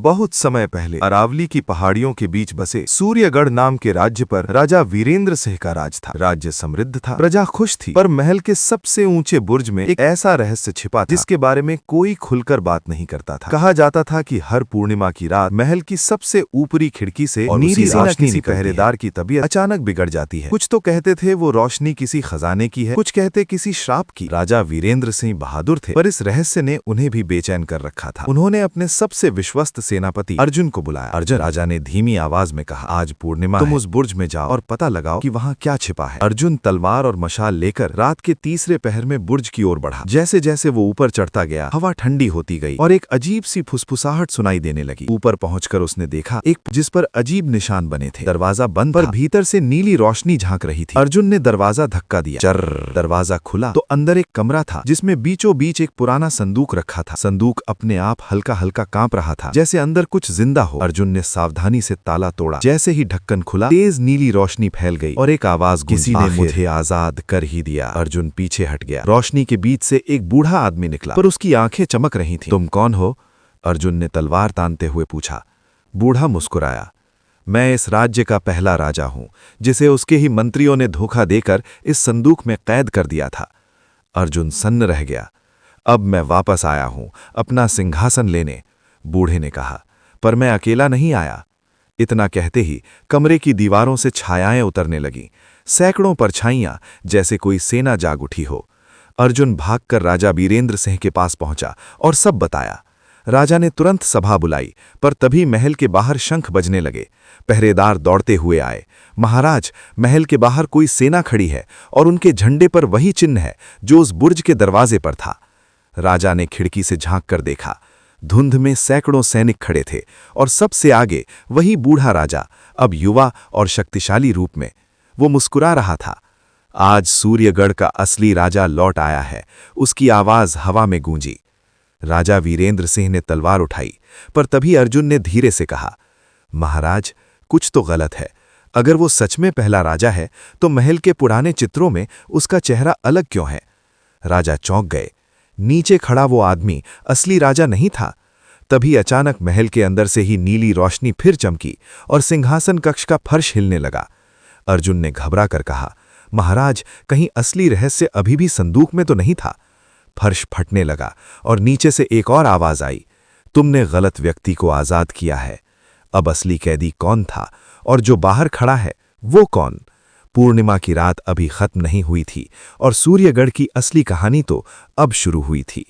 बहुत समय पहले अरावली की पहाड़ियों के बीच बसे सूर्यगढ़ नाम के राज्य पर राजा वीरेंद्र सिंह का राज था। राज्य समृद्ध था, प्रजा खुश थी, पर महल के सबसे ऊंचे बुर्ज में एक ऐसा रहस्य छिपा था जिसके बारे में कोई खुलकर बात नहीं करता था। कहा जाता था कि हर पूर्णिमा की रात महल की सबसे ऊपरी खिड़की से नीली रोशनी किसी पहरेदार की तबीयत अचानक बिगड़ जाती है। कुछ तो कहते थे वो रोशनी किसी खजाने की है, कुछ कहते किसी श्राप की। राजा वीरेंद्र सिंह बहादुर थे, पर इस रहस्य ने उन्हें भी बेचैन कर रखा था। उन्होंने अपने सबसे विश्वस्त सेनापति अर्जुन को बुलाया। अर्जुन, राजा ने धीमी आवाज में कहा, आज पूर्णिमा तुम उस बुर्ज में जाओ और पता लगाओ कि वहाँ क्या छिपा है। अर्जुन तलवार और मशाल लेकर रात के तीसरे पहर में बुर्ज की ओर बढ़ा। जैसे जैसे वो ऊपर चढ़ता गया, हवा ठंडी होती गई और एक अजीब सी फुसफुसाहट सुनाई देने लगी। ऊपर पहुंचकर उसने देखा एक जिस पर अजीब निशान बने थे। दरवाजा बंद पर भीतर से नीली रोशनी झांक रही थी। अर्जुन ने दरवाजा धक्का दिया। चर्र, दरवाजा खुला तो अंदर एक कमरा था जिसमें बीचों बीच एक पुराना संदूक रखा था। संदूक अपने आप हल्का हल्का कांप रहा था, जैसे अंदर कुछ जिंदा हो। अर्जुन ने सावधानी से ताला तोड़ा। जैसे ही ढक्कन खुला, तेज नीली रोशनी फैल गई और एक आवाज, किसी ने मुझे आजाद कर ही दिया। अर्जुन पीछे हट गया। रोशनी के बीच से एक बूढ़ा आदमी निकला, पर उसकी आंखें चमक रही थीं। तुम कौन हो? अर्जुन ने तलवार तानते हुए पूछा। बूढ़ा मुस्कुराया। मैं इस राज्य का पहला राजा हूं, जिसे उसके ही मंत्रियों ने धोखा देकर इस संदूक में कैद कर दिया था। अर्जुन सन्न रह गया। अब मैं वापस आया हूं अपना सिंहासन लेने, बूढ़े ने कहा, पर मैं अकेला नहीं आया। इतना कहते ही कमरे की दीवारों से छायाएं उतरने लगीं, सैकड़ों परछाइयां, जैसे कोई सेना जाग उठी हो। अर्जुन भागकर राजा वीरेंद्र सिंह के पास पहुंचा और सब बताया। राजा ने तुरंत सभा बुलाई, पर तभी महल के बाहर शंख बजने लगे। पहरेदार दौड़ते हुए आए। महाराज, महल के बाहर कोई सेना खड़ी है और उनके झंडे पर वही चिन्ह है जो उस बुर्ज के दरवाजे पर था। राजा ने खिड़की से झांक कर देखा। धुंध में सैकड़ों सैनिक खड़े थे और सबसे आगे वही बूढ़ा राजा, अब युवा और शक्तिशाली रूप में। वो मुस्कुरा रहा था। आज सूर्यगढ़ का असली राजा लौट आया है, उसकी आवाज हवा में गूंजी। राजा वीरेंद्र सिंह ने तलवार उठाई, पर तभी अर्जुन ने धीरे से कहा, महाराज, कुछ तो गलत है। अगर वो सच में पहला राजा है तो महल के पुराने चित्रों में उसका चेहरा अलग क्यों है? राजा चौंक गए। नीचे खड़ा वो आदमी असली राजा नहीं था। तभी अचानक महल के अंदर से ही नीली रोशनी फिर चमकी और सिंहासन कक्ष का फर्श हिलने लगा। अर्जुन ने घबरा कर कहा, महाराज, कहीं असली रहस्य अभी भी संदूक में तो नहीं था? फर्श फटने लगा और नीचे से एक और आवाज आई, तुमने गलत व्यक्ति को आजाद किया है। अब असली कैदी कौन था और जो बाहर खड़ा है वो कौन? पूर्णिमा की रात अभी खत्म नहीं हुई थी और सूर्यगढ़ की असली कहानी तो अब शुरू हुई थी।